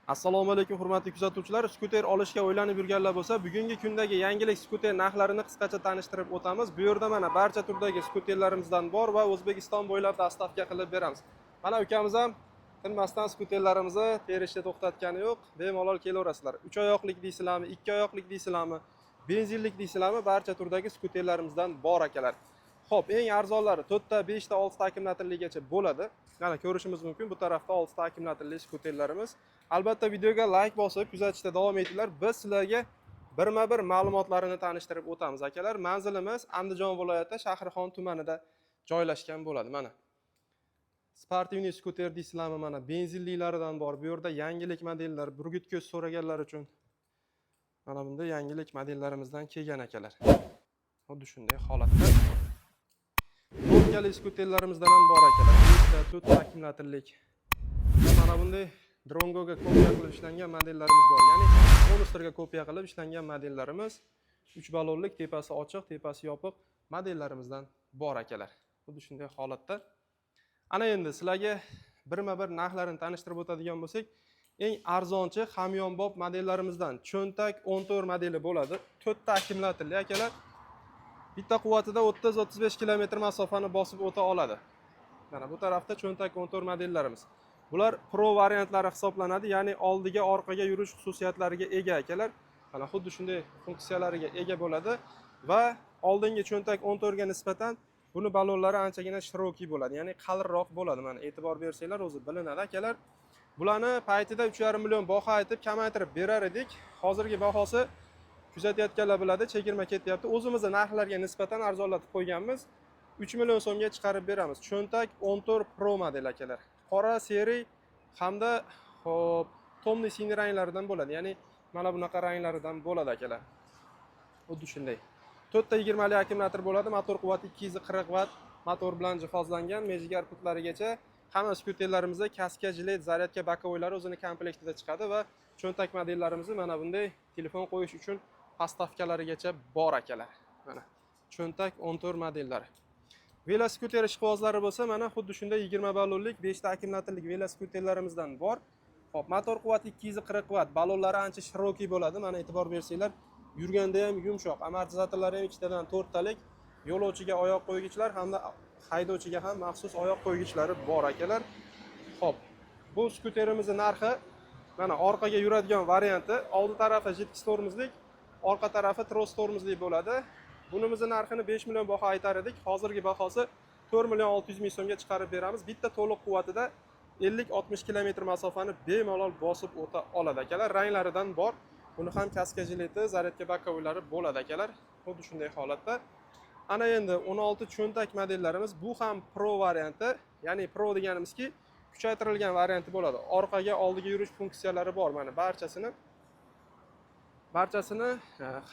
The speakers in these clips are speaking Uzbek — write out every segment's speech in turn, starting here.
Assalomu alaykum hurmatli kuzatuvchilar. Skuter olishga o'ylanib yurganlar bo'lsa, bugungi kundagi yangilik skuter narxlarini qisqacha tanishtirib o'tamiz. Bu yerda mana barcha turdagi skuterlarimizdan bor va O'zbekiston bo'ylab dastavka qilib beramiz. Mana ukamiz ham tinmasdan skuterlarimizni terishni to'xtatgani yo'q. Bemalol kelaverasizlar. 3 oyoqlik deysizlarmi, 2 oyoqlik deysizlarmi, benzinlik deysizlarmi, barcha turdagi skuterlarimizdan bor akalar. Xo'p, eng arzonlari 4 ta, 5 ta, 6 ta akkumulyatorligacha bo'ladi. Mana ko'rishimiz mumkin, bu tarafda 6 ta akkumulyatorli skuterlarimiz. Albatta videoga like bosib kuzatishda davom etinglar. Biz sizlarga birma-bir ma'lumotlarini tanishtirib o'tamiz akalar. Manzilimiz Andijon viloyati Shahrixon tumanida joylashgan bo'ladi. Mana sportivniy skuter deysizlarmi, mana benzinliklaridan bor. Bu yerda yangilik modellar, burgut ko'z so'raganlar uchun mana bunday yangilik modellarimizdan kelgan akalar. Xuddi shunday holatda To'rtkali skuterlarimizdan ham bor akalar. 4 ta akkumulyatorlik. Mana bunday Drongoga kopiya qilib ishlangan modellarimiz bor. Ya'ni Monsterga kopiya qilib ishlangan modellarimiz 3 ballonlik, tepasi ochiq, tepasi yopiq modellarimizdan bor akalar. Xuddi shunday holatda. Ana endi sizlarga birma-bir narxlarini tanishtirib o'tadigan bo'lsak, eng arzonchi hamyonbop modellarimizdan cho'ntak 14 modeli bo'ladi. 4 ta akkumulyatorli akalar. Bitta quvvatida 30-35 km masofani bosib o'ta oladi. Mana bu tarafda cho'ntak 14 modellarimiz. Bular pro variantlari hisoblanadi, ya'ni oldiga, orqaga yurish xususiyatlariga ega akalar. Mana xuddi shunday funksiyalariga ega bo'ladi va oldingi cho'ntak 14 ga nisbatan buni ballonlari anchagina shiroki bo'ladi, ya'ni qalinroq bo'ladi. Mana e'tibor bersanglar o'zi bilinadi akalar. Bularni paytida 3,5 million baho aytib kamaytirib berar edik. Hozirgi bahosi kuzatayotganlar biladi, chegirma ketyapti. O'zimizning narxlarga nisbatan arzonlatib qo'yganmiz. 3 million so'mga chiqarib beramiz. Cho'ntak 14 Pro model akalar. Qora seri hamda xo'p, tomli siniy ranglaridan bo'ladi. Ya'ni mana bunaqa ranglaridan bo'ladi akalar. Xuddi shunday. 4 ta 20 li akkumulyator bo'ladi. Motor quvvati 240 vatt motor bilan jihozlangan. Mejigar putlarigacha hamma skuterlarimizda kaska, jilet, zaryadka bakovoylari o'zining komplektida chiqadi va cho'ntak modellarimizni mana bunday telefon qo'yish uchun pastavkalarigacha bor akalar. Mana cho'ntak 14 modellari. Veloskuter ishqibozlari bo'lsa, mana xuddi shunday 20 ballonlik 5 ta akkumulyatorlik veloskuterlarimizdan bor. Xo'p, motor quvvati 240 vatt, ballonlari ancha shiroki bo'ladi. Mana e'tibor bersanglar, yurganda ham yumshoq, amortizatorlari ham ikkitadan 4 talik, yo'lovchiga oyoq qo'ygichlar hamda haydovchiga ham maxsus oyoq qo'ygichlari bor akalar. Xo'p, bu skuterimizning narxi mana orqaga yuradigan varianti, oldi tarafi jetkis tormozlik, orqa tarafi tros tormozli bo'ladi. Bunimizning narxini 5 million baho aytar edik. Hozirgi bahosi 4 million 600 ming so'mga chiqarib beramiz. Bitta to'liq quvvatida 50-60 km masofani bemalol bosib o'ta oladi akalar. Ranglaridan bor. Buni ham kaska jileti, zaryadka bakovoylari bo'ladi akalar. Xuddi shunday holatda. Ana endi 16 cho'ntak modellarimiz, bu ham Pro varianti, ya'ni Pro deganimizki, kuchaytirilgan varianti bo'ladi. Orqaga, oldiga yurish funksiyalari bor. Mana barchasini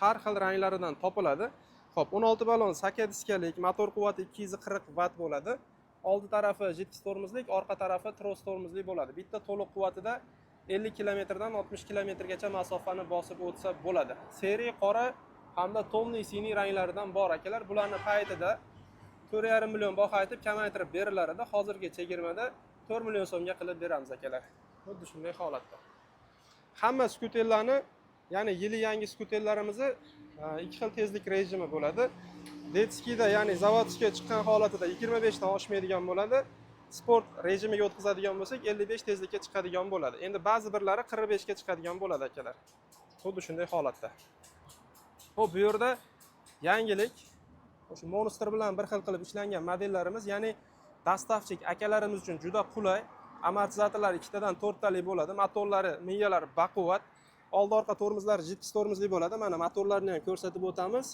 har xil ranglaridan topiladi. Xo'p, 16 ballon saka diskalik, motor quvvati 240 vatt bo'ladi. Oldi tarafi jetkis tormozlik, orqa tarafi tros tormozli bo'ladi. Bitta to'liq quvvatida 50 km dan 60 km gacha masofani bosib o'tsa bo'ladi. Seri qora hamda tomli siniy ranglaridan bor akalar. Bularni paytida 4,5 million baho aytib kamaytirib berilar edi. Hozirgi chegirmada 4 million so'mga qilib beramiz akalar. Xuddi shunday holatda. Hamma skuterlarni, ya'ni yili yangi skuterlarimizni 2 xil tezlik rejimi bo'ladi. Detskida, ya'ni zavodga chiqqan holatida 25 dan oshmaydigan bo'ladi. Sport rejimiga o'tkazadigan bo'lsak 55 tezlikka chiqadigan bo'ladi. Endi ba'zi birlari 45 ga chiqadigan bo'ladi akalar. Xuddi shunday holatda. Xo'p, bu yerda yangilik o'sha Monster bilan bir xil qilib ishlangan modellarimiz, ya'ni dastavchik akalarimiz uchun juda qulay. Amortizatorlar ikkitadan 4 talik bo'ladi. Motorlari, miyalari baquvvat. Oldi orqa tormozlari jetkis tormozli bo'ladi. Mana motorlarni ham ko'rsatib o'tamiz.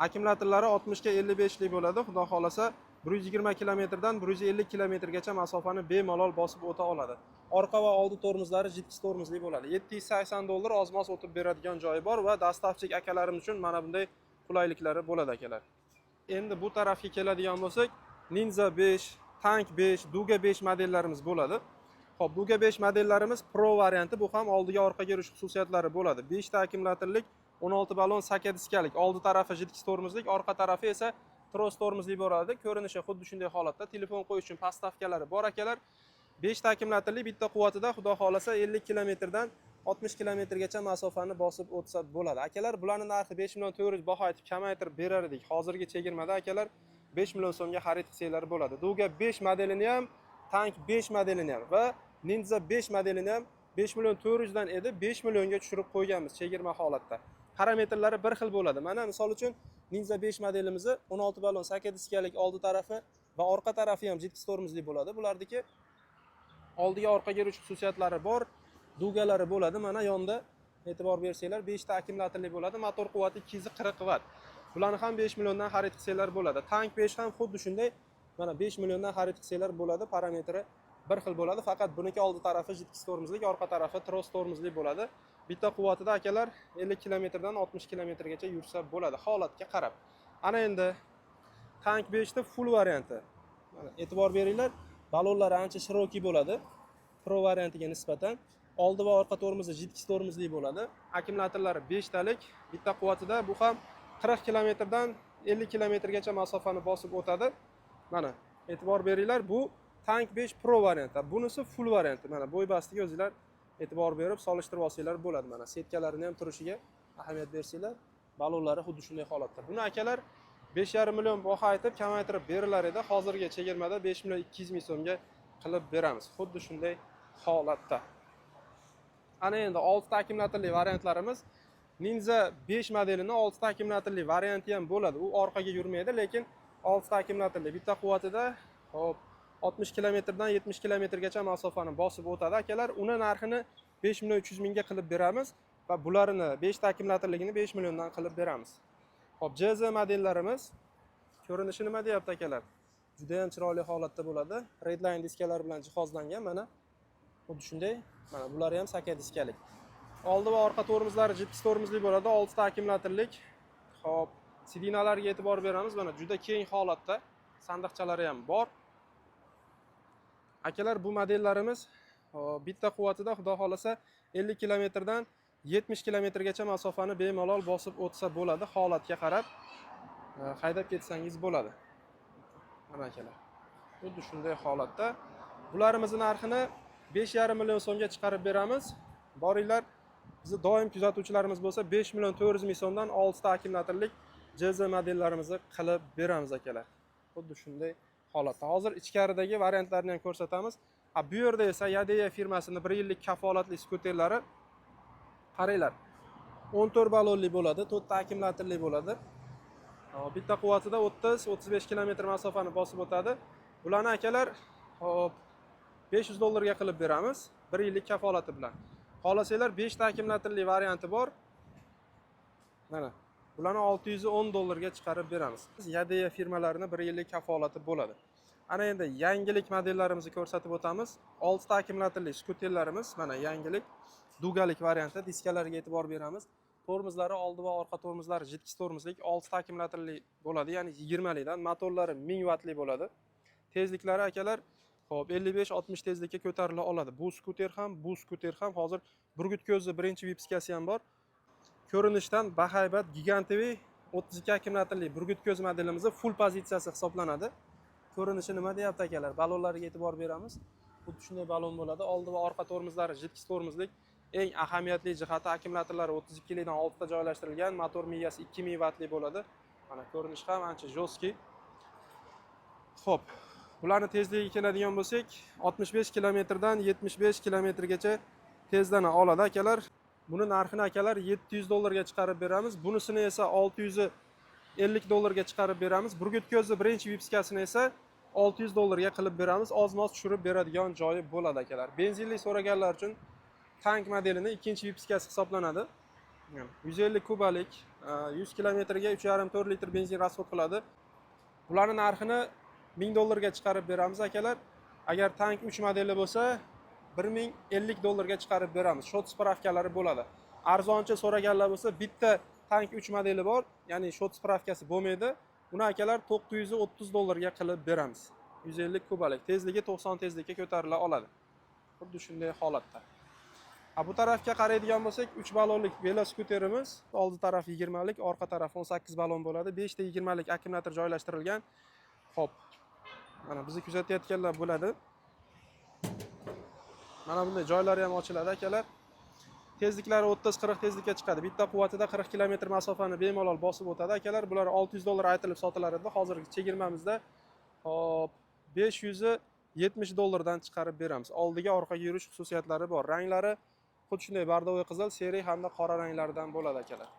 Akkumulyatorlari 60 ga 55 lik bo'ladi. Xudo xolasa 120 km dan 150 km gacha masofani bemalol bosib o'ta oladi. Orqa va oldi tormozlari jetkis tormozli bo'ladi. $780 ozmos o'tib beradigan joyi bor va dastavchik akalarimiz uchun mana bunday qulayliklari bo'ladi akalar. Endi bu tarafga keladigan bo'lsak, Ninja 5, Tank 5, Duga 5 modellarimiz bo'ladi. Xo'p, Duga 5 modellarimiz Pro varianti, bu ham oldiga, orqaga yurish xususiyatlari bo'ladi. 5 ta akkumulyatorlik, 16 ballon saka diskalik, oldi tarafi jetkis tormozlik, orqa tarafi esa tros tormozli bo'ladi. Ko'rinishi xuddi shunday holatda. Telefon qo'yish uchun pastavkalari bor akalar. 5 ta akkumulyatorli bitta quvvatida xudo xolasa 50 kilometrdan 60 kilometrgacha masofani bosib o'tsa bo'ladi. Akalar, bularning narxi 5 million 400 baho aytib kamaytirib berar edik. Hozirgi chegirmada akalar 5 million so'mga xarid qilsanglar bo'ladi. Duga 5 modelini ham, Tank 5 modelini ham va Ninja 5 modelini ham 5 million 400 dan edi, 5 millionga tushirib qo'yganmiz chegirma holatda. Parametrlari bir xil bo'ladi. Mana misol uchun Ninja 5 modelimizni 16 ballon 8 diskalik oldi tarafi va orqa tarafi ham jiddiy tormozli bo'ladi. Bulardagi oldiga orqaga yurish xususiyatlari bor, dugalari bo'ladi. Mana yonda e'tibor bersanglar 5 ta akkumulyatorli bo'ladi. Motor quvvati 240 vatt. Bularni ham 5 milliondan xarid qilsanglar bo'ladi. Tank 5 ham xuddi shunday. Mana 5 milliondan xarid qilsanglar bo'ladi. Parametri bir xil bo'ladi. Faqat buniki oldi tarafi jiddiy tormozli, orqa tarafi tros tormozli bo'ladi. Bitta quvvatida akalar 50 kilometrdan 60 kilometrgacha yursa bo'ladi, holatga qarab. Ana endi Tank 5 ta full varianti. Mana e'tibor beringlar, balonlari ancha shiroki bo'ladi. Pro variantiga nisbatan oldi va orqa tormozi jiddiy tormozli bo'ladi. Akkumulyatorlari 5 talik, bitta quvvatida bu ham 40 kilometrdan 50 kilometrgacha masofani bosib o'tadi. Mana e'tibor beringlar, bu Tank 5 Pro varianti. Bunisi full varianti. Mana bo'y bastiga o'zinglar e'tibor berib solishtirib olsanglar bo'ladi. Mana setkalarini ham turishiga ahamiyat bersanglar, balonlari xuddi shunday holatda. Buni akalar 5,5 million baho aytib kamaytirib berilar edi. Hozirgi chegirmada 5 million 200 ming so'mga qilib beramiz. Xuddi shunday holatda. Ana endi 6 ta akkumulyatorli variantlarimiz. Ninja 5 modelining 6 ta akkumulyatorli varianti ham bo'ladi. U orqaga yurmaydi, lekin 6 ta akkumulyatorli bitta quvvatida hop 60 kilometrdan 70 kilometrgacha masofani bosib o'tadi akalar. Uni narxini 5 million 300 mingga qilib beramiz va bularni 5 ta akkumulyatorligini 5 milliondan qilib beramiz. Hop, JZ modellarimiz ko'rinishi nima deyapti akalar? Juda ham chiroyli holatda bo'ladi. Redline diskalar bilan jihozlangan. Mana xuddi shunday. Mana bular ham 8 diskalik. Oldi va orqa tormozlari jiddiy tormozli bo'ladi, 6 ta akkumulyatorlik. Hop, sidinalarga e'tibor beramiz. Mana juda keng holatda, sandiqchalari ham bor. Akalar, bu modellarimiz bitta quvvatida xudo xolasa 50 kilometrdan 70 kilometrgacha masofani bemalol bosib o'tsa bo'ladi, holatga qarab haydab ketsangiz bo'ladi. Mana akalar, xuddi shunday holatda bularimizni narxini 5,5 million so'mga chiqarib beramiz. Boringlar, bizni doim kuzatuvchilarimiz bo'lsa 5 million 400 ming so'mdan 6 ta akkumulyatorlik JZ modelllarimizni qilib beramiz akalar. Xuddi shunday holatda. Hozir ichkaridagi variantlarni ham ko'rsatamiz. Bu yerda esa Yadeya firmasining 1 yillik kafolatli skuterlari. Qaranglar. 14 ballonli bo'ladi, 4 ta akkumulyatorli bo'ladi. Bitta quvvatida 30-35 kilometr masofani bosib o'tadi. Bularni akalar hop $500 qilib beramiz, 1 yillik kafolati bilan. Xohlasanglar 5 ta akkumulyatorli varianti bor. Mana bularni $610 chiqarib beramiz. Yadeya firmalarining 1 yillik kafolati bo'ladi. Ana endi yangilik modellarimizni ko'rsatib o'tamiz. 6 ta akkumulyatorli skuterlarimiz, mana yangilik dugalik varianti, diskalarga e'tibor beramiz. Tormozlari oldi va orqa tormozlari jiddiy tormozlik, 6 ta akkumulyatorli bo'ladi, ya'ni 20 likdan, motorlari 1000 vattli bo'ladi. Tezliklari akalar hop 55-60 tezlikka ko'tarila oladi. Bu skuter ham hozir burgut ko'zli birinchi vipskasi ham bor. Ko'rinishdan bahaybat gigantoviy 32 akkumulyatorli burgut ko'z modelimizni full pozitsiyasi hisoblanadi. Ko'rinishi nima deyapti akalar? Balonlariga e'tibor beramiz. Xuddi shunday balon bo'ladi. Oldi va orqa tormozlari jiddiy tormozlik. Eng ahamiyatli jihati akkumulyatorlari 32 likdan 6 ta joylashtirilgan, motor miyasi 2000 vattli bo'ladi. Mana ko'rinish ham ancha jo'ski. Xo'p, bularni tezligiga keladigan bo'lsak, 65 kilometrdan 75 kilometrgacha tezlana oladi akalar. Buni narxini akalar $700 chiqarib beramiz. Bunisini esa $650 chiqarib beramiz. Burgut ko'zli birinchi vipskasini esa $600 qilib beramiz. Oz-moz tushirib beradigan joyi bo'ladi akalar. Benzinli so'raganlar uchun Tank modelining ikkinchi vipskasi hisoblanadi. 150 kubalik, 100 kilometrga 3,5-4 litr benzin rasxod qiladi. Bularning narxini $1000 chiqarib beramiz akalar. Agar Tank 3 modeli bo'lsa $1050 chiqarib beramiz. Shot spravkalari bo'ladi. Arzoncha so'raganlar bo'lsa, bitta Tank 3 modeli bor, ya'ni shot spravkasi bo'lmaydi. Uni akalar $930 qilib beramiz. 150 kubalik, tezligi 90 tezlikka ko'tarila oladi. Xuddi shunday holatda. Bu tarafga qaraydigan bo'lsak, 3 ballonlik veloskuterimiz, oldi taraf 20 lik, orqa taraf 18 ballon bo'ladi. 5 ta 20 lik akkumulyator joylashtirilgan. Xo'p. Mana bizni kuzatayotganlar bo'ladi. Mana bunday joylari ham ochiladi akalar. Tezliklari 30-40 tezlikka chiqadi. Bitta quvvatida 40 km masofani bemalol bosib o'tadi akalar. Bular $600 aytilib sotilar edi. Hozirgi chegirmamizda hop $570 dan chiqarib beramiz. Oldiga orqaga yurish xususiyatlari bor. Ranglari xuddi shunday bordoviy qizil, seri hamda qora ranglardan bo'ladi akalar.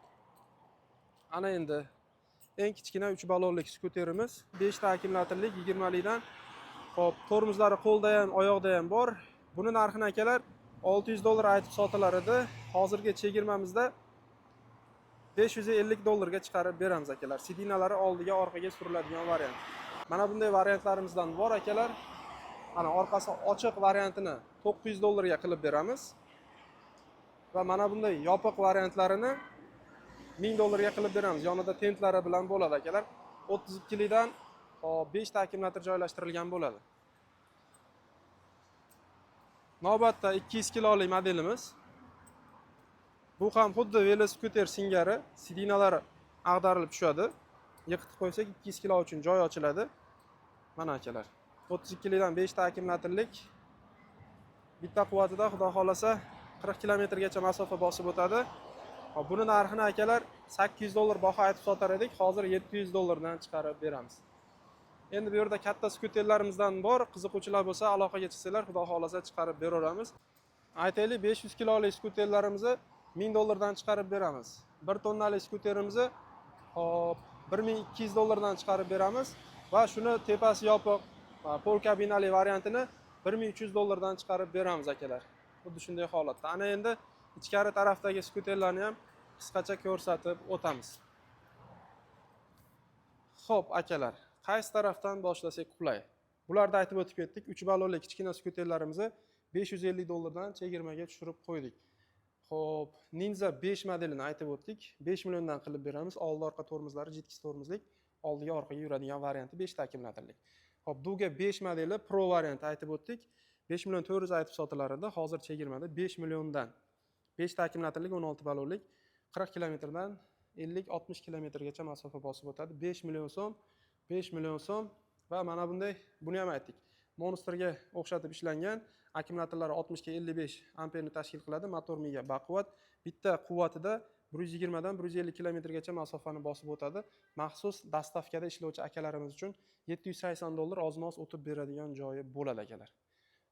Ana endi eng kichkina 3 ballonlik skuterimiz, 5 ta akkumulyatorlik 20 likdan. Hop, tormozlari qo'lda ham, oyoqda ham bor. Buni narxini akalar $600 aytib sotilar edi. Hozirgi chegirmamizda $550 ga chiqarib beramiz akalar. Sidinalari oldiga, orqaga suriladigan variant. Mana bunday variantlarimizdan bor akalar. Mana orqasi ochiq variantini $900 ga qilib beramiz. Va mana bunday yopiq variantlarini $1000 ga qilib beramiz. Yonida tentlari bilan bo'ladi akalar. 32 likdan 5 ta akkumulyator joylashtirilgan bo'ladi. Navbatda 200 kilolik modelimiz. Bu ham xuddi velosiped singari, sidinalari ag'darilib tushadi. Yiqitib qo'ysak 200 kilo uchun joy ochiladi. Mana akalar. 32 likdan 5 ta akkumulyatorlik. Bitta quvvatida xudo xolasa 40 kilometrgacha masofa bosib o'tadi. Hop, buni narxini akalar $800 baho aytib sotar edik. Hozir $700 dan chiqarib beramiz. Endi bu yerda katta skuterlarimizdan bor. Qiziquvchilar bo'lsa aloqaga chiqsanglar, xudo xolasa chiqarib beraveramiz. Aytaylik 500 kilolik skuterlarimizni $1000 dan chiqarib beramiz. 1 tonnalik skuterimizni hop $1200 dan chiqarib beramiz va shuni tepasi yopiq pol kabinali variantini $1300 dan chiqarib beramiz akalar. Xuddi shunday holatda. Ana endi ichkari tarafdagi skuterlarni ham qisqacha ko'rsatib o'tamiz. Xo'p akalar, qaysi tarafdan boshlasak qulay? Bularda aytib o'tib ketdik. 3 ballonli kichkina skuterlarimizni $550 dan chegirmaga tushirib qo'ydik. Xo'p, Ninja 5 modelini aytib o'tdik. 5 milliondan qilib beramiz. Oldi orqa tormozlari jitkis tormozlik, oldiga orqaga yuradigan varianti 5 ta akkumulyatorlik. Xo'p, Duga 5 modeli Pro varianti aytib o'tdik. 5 million 400 aytib sotilar edi. Hozir chegirmada 5 milliondan 5 ta akkumulyatorlik 16 ballonlik 40 kilometrdan 50-60 kilometrgacha masofa bosib o'tadi. 5 million so'm, 5 million so'm va mana bunday, buni ham aytdik. Monsterga o'xshatib ishlangan, akkumulyatorlari 60 ga 55 amperni tashkil qiladi, motor miga baquvvat. Bitta quvvatida 120 dan 150 kilometrgacha masofani bosib o'tadi. Maxsus dastavkada ishlovchi akalarimiz uchun $780 ozmos o'tib beradigan joyi bo'ladi akalar.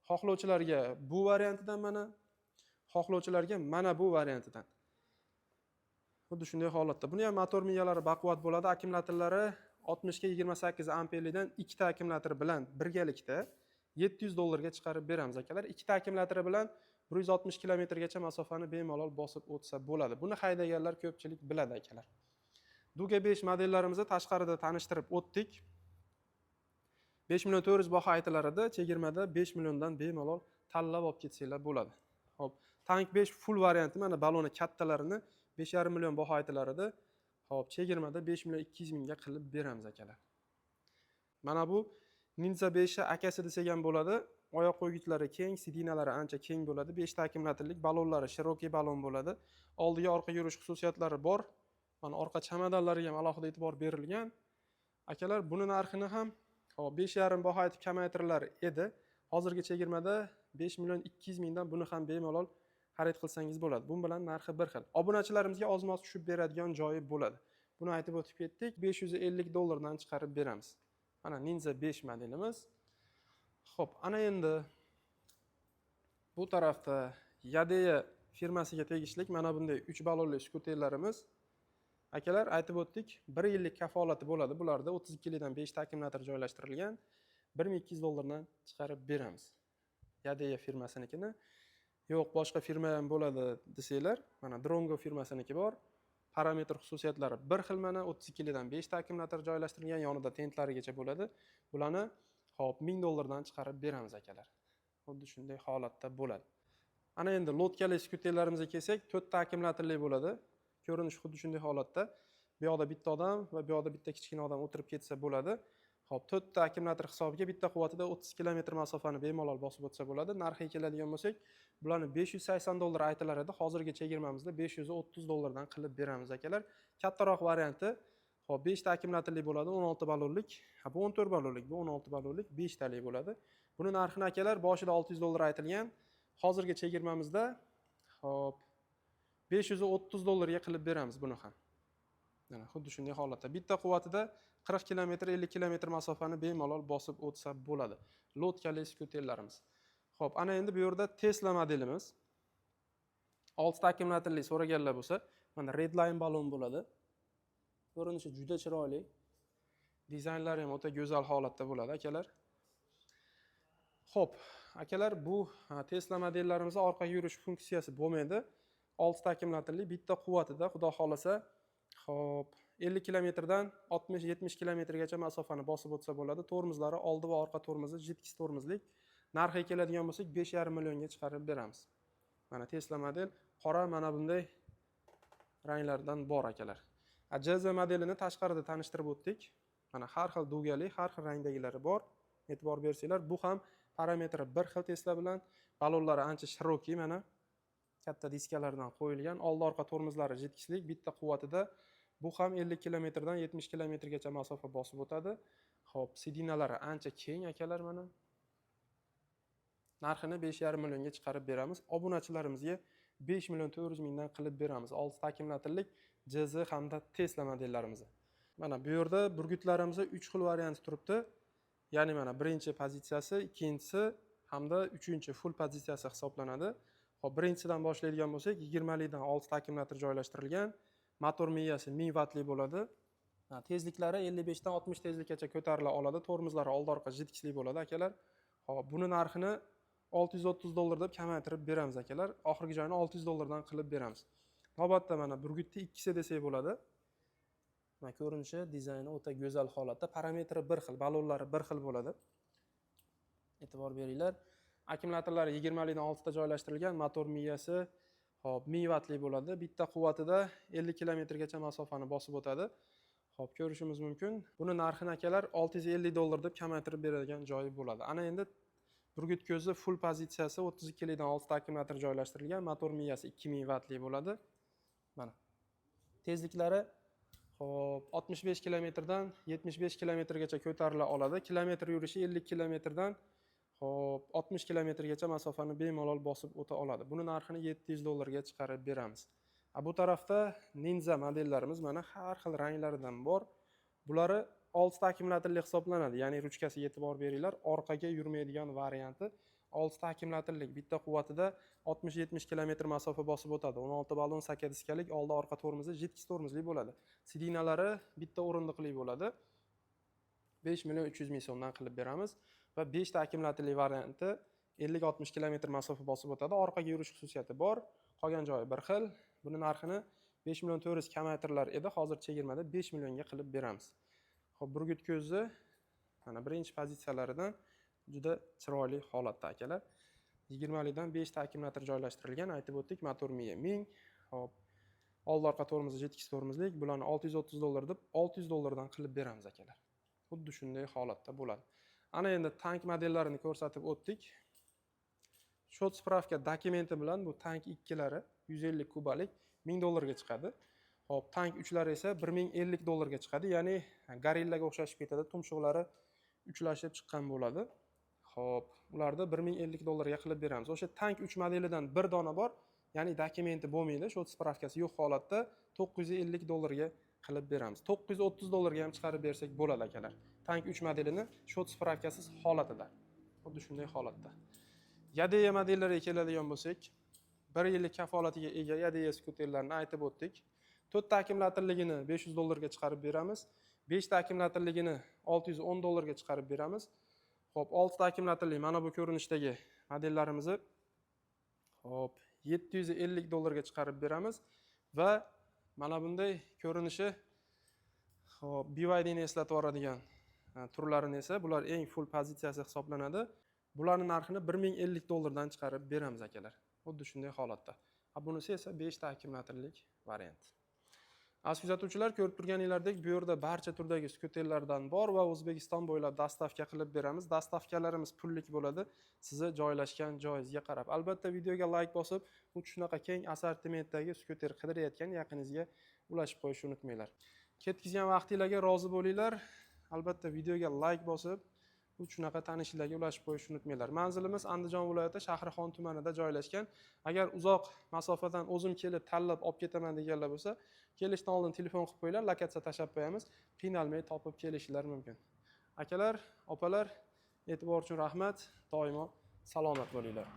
Xohlovchilarga bu variantidan xohlovchilarga mana bu variantidan. Xuddi shunday holatda. Buni ham motor migalari baquvvat bo'ladi. Akkumulyatorlari 60 ga 28 amperlidan 2 ta akkumulyator bilan birgalikda $700 ga chiqarib beramiz akalar. 2 ta akkumulyatori bilan 160 kilometrgacha masofani bemalol bosib o'tsa bo'ladi. Buni haydaganlar ko'pchilik biladi akalar. Duga 5 modellarimizni tashqarida tanishtirib o'tdik. 5 million 400 baho aytilar edi. Chegirmada 5 milliondan bemalol tanlab olib ketsanglar bo'ladi. Hop, Tank 5 full varianti, mana baloni kattalarini 5,5 million baho aytilar edi. Hop, chegirmada 5 million 200 mingga qilib beramiz akalar. Mana bu Ninja 5 akasi desak ham bo'ladi. Oyoq qo'ygichlari keng, sidinalari ancha keng bo'ladi. 5 ta akkumulyatorlik, balonlari shirokiy balon bo'ladi. Oldiga orqa yurish xususiyatlari bor. Mana orqa chamadonlariga ham alohida e'tibor berilgan. Akalar, buni narxini ham 5,5 baho aytib kamaytirilar edi. Hozirgi chegirmada 5 million 200 mingdan buni ham bemalol xarid qilsangiz bo'ladi. Bu bilan narxi bir xil. Obunachilarimizga ozmos tushib beradigan joyi bo'ladi. Buni aytib o'tib ketdik. $550 dan chiqarib beramiz. Mana Ninja 5 modelimiz. Xo'p, ana endi bu tarafda Yadeya firmasiga tegishli mana bunday 3 ballonli skuterlarimiz. Akalar, aytib o'tdik, 1 yillik kafolati bo'ladi. Bularda 32 likdan 5 ta akkumulyator joylashtirilgan. $1200 dan chiqarib beramiz. Yadeya firmasinikini. Yo'q, boshqa firma ham bo'ladi desanglar, mana Drongo firmasiniki bor. Parametr xususiyatlari bir xil, mana 32 likdan 5 ta akkumulyator joylashtirilgan, yonida tentlarigacha bo'ladi. Bularni hop $1000 dan chiqarib beramiz akalar. Xuddi shunday holatda bo'ladi. Ana endi lotkali skuterlarimizga kelsak, 4 ta akkumulyatorli bo'ladi. Ko'rinish xuddi shunday holatda. Bu yoqda bitta odam va bu yoqda bitta kichkina odam o'tirib ketsa bo'ladi. Hop, 4 ta akkumulyator hisobiga bitta quvvatida 30 km masofani bemalol bosib o'tsa bo'ladi. Narxiga keladigan bo'lsak, bularni $580 aytilar edi. Hozirgi chegirmamizda $530 dan qilib beramiz akalar. Kattaroq varianti, hop, 5 ta akkumulyatorli bo'ladi, 16 ballonlik. Ha, bu 14 ballonlik, bu 16 ballonlik, 5 talik bo'ladi. Buni narxini akalar boshida $600 aytilgan. hozirgi chegirmamizda hop $530 qilib beramiz buni ham. Mana xuddi shunday holatda. Bitta quvvatida 40 km, 50 km masofani bemalol bosib o'tsa bo'ladi. Lotkali skuterlarimiz. Xo'p, ana endi bu yerda Tesla modelimiz. 6 ta akkumulyatorli so'raganlar bo'lsa, mana Redline balon bo'ladi. Ko'rinishi juda chiroyli. Dizaynlari ham o'ta go'zal holatda bo'ladi, akalar. Xo'p, akalar, bu Tesla modellarimizda orqaga yurish funksiyasi bo'lmaydi. 6 ta akkumulyatorli bitta quvvatida, xudo xolasa, xo'p, 50 kilometrdan 60-70 kilometrgacha masofani bosib o'tsa bo'ladi. Tormozlari oldi va orqa tormozi JITX tormozlik. Narxiga keladigan bo'lsak, 5,5 millionga chiqarib beramiz. Mana Tesla model qora, mana bunday ranglardan bor, akalar. JZ modelini tashqarida tanishtirib o'tdik. Mana har xil dugali, har xil rangdagilari bor. E'tibor bersanglar, bu ham parametri bir xil Tesla bilan, balonlari ancha shiroki, mana katta diskalardan qo'yilgan. Oldi orqa tormozlari JITXlik, bitta quvvatida. Bu ham 50 kilometrdan 70 kilometrgacha masofa bosib o'tadi. Xo'p, sidinalari ancha keng, akalar, mana. Narxini 5,5 millionga chiqarib beramiz. Obunachilarimizga 5 million 400 mingdan qilib beramiz. 6 ta akkumulyatorlik JZ hamda Tesla modellarimizni. Mana bu yerda burgutlarimizda 3 xil varianti turibdi. Ya'ni mana birinchi pozitsiyasi, ikkinchisi hamda uchinchi full pozitsiyasi hisoblanadi. Xo'p, birinchidan boshlaydigan bo'lsak, 20 likdan 6 ta akkumulyator joylashtirilgan. Motor miyasi 1000 vatli bo'ladi. Tezliklari 55 dan 60 tezlikgacha ko'tarila oladi. Tormozlari oldi orqa JITXli bo'ladi, akalar. Xo'p, buni narxini $630 deb kamaytirib beramiz, akalar. Oxirgi joyini $600 dan qilib beramiz. Navbatda mana burgutni ikkisi desak bo'ladi. Mana ko'rinishi, dizayni o'ta go'zal holatda, parametri bir xil, balonlari bir xil bo'ladi. E'tibor beringlar. Akkumulyatorlari 20 likdan 6 ta joylashtirilgan, motor miyasi hop 1000 vatli bo'ladi. Bitta quvvatida 50 kilometrgacha masofani bosib o'tadi. Hop, ko'rishimiz mumkin. Buni narxini, akalar, $650 deb kamaytirib beradigan joyi bo'ladi. Ana endi burgut ko'zi full pozitsiyasi 32 likdan 6 ta akkumulyator joylashtirilgan, motor miyasi 2000 vatli bo'ladi. Mana. Tezliklari hop 65 kilometrdan 75 kilometrgacha ko'tarila oladi. Kilometr yurishi 50 kilometrdan hop 60 kilometrgacha masofani bemalol bosib o'ta oladi. Buni narxini $700 ga chiqarib beramiz. Bu tarafda Ninja modellarimiz mana har xil ranglaridan bor. Bulari 6 ta akkumulyatorli hisoblanadi. Ya'ni ruchkasiga e'tibor beringlar, orqaga yurmaydigan varianti. 6 ta akkumulyatorlik, bitta quvvatida 60-70 km masofa bosib o'tadi. 16 balon saka diskalik, oldi orqa tormozi JITX tormozli bo'ladi. Sidinalari bitta o'rindiqli bo'ladi. 5 million 300 ming so'mdan qilib beramiz va 5 ta akkumulyatorli varianti 50-60 km masofa bosib o'tadi. Orqaga yurish xususiyati bor. Qolgan joyi bir xil. Buni narxini 5 million 400 kamaytirilar edi. Hozir chegirmada 5 millionga qilib beramiz. Xo'p, burgut ko'zi mana birinchi pozitsiyalaridan juda chiroyli holatda, akalar. 20 likdan 5 ta akkumulyator joylashtirilgan, aytib o'tdik, motor miya 1000. Hop. Oldi orqa tormozi JITX tormozlik. Bularni $630 deb $600 dan qilib beramiz, akalar. Xuddi shunday holatda bo'ladi. Ana endi tank modellarini ko'rsatib o'tdik. Shot spravka dokumenti bilan bu tank 2lari 150 kubalik $1000 ga chiqadi. Hop, tank 3lari esa $1050 ga chiqadi. Ya'ni gorillaga o'xshashib ketadi, tumshuqlari uchlashib chiqqan bo'ladi. Hop, ularda $1050 ga qilib beramiz. O'sha tank 3 modelidan bir dona bor, ya'ni dokumenti bo'lmaydi, shot spravkasi yo'q holatda $950 ga qilib beramiz. $930 ga ham chiqarib bersak bo'ladi, akalar. Tank 3 modelini shot spravkasiz holatida. Xuddi shunday holatda. Yadeya modellariga keladigan bo'lsak, 1 yillik kafolatiga ega Yadeya skuterlarini aytib o'tdik. 4 ta akkumulyatorligini $500 ga chiqarib beramiz. 5 ta akkumulyatorligini $610 ga chiqarib beramiz. Hop, 6 ta akkumulyatorli mana bu ko'rinishdagi modellarimizni hop $750 ga chiqarib beramiz va mana bunday ko'rinishi hop BYD'ni eslatib yuboradigan turlarini esa bular eng full pozitsiyasi hisoblanadi. Bularning narxini $1050 dan chiqarib beramiz, akalar. Xuddi shunday holatda. Bunisi esa 5 ta akkumulyatorlik variant. Aziz kuzatuvchilar, ko'rib turganinglardek, bu yerda barcha turdagi skuterlardan bor va O'zbekiston bo'ylab dastavka qilib beramiz. Dastavkalarimiz pullik bo'ladi, sizni joylashgan joyingizga qarab. Albatta videoga like bosib, xuddi shunaqa keng assortimentdagi skuter qidirayotgan yaqiningizga ulashib qo'yishni unutmanglar. Ketkizgan vaqtingizga rozi bo'linglar. Albatta videoga like bosib, shunaqa tanishlarga ulashib qo'yishni unutmanglar. Manzilimiz Andijon viloyati Shahrixon tumanida joylashgan. Agar uzoq masofadan o'zim kelib tanlab olib ketaman deganlar bo'lsa, kelishdan oldin telefon qilib qo'yinglar, lokatsiya tashab qo'yamiz. Qiynalmay topib kelishingiz mumkin. Akalar, opalar, e'tibor uchun rahmat. Doimo salomat bo'linglar.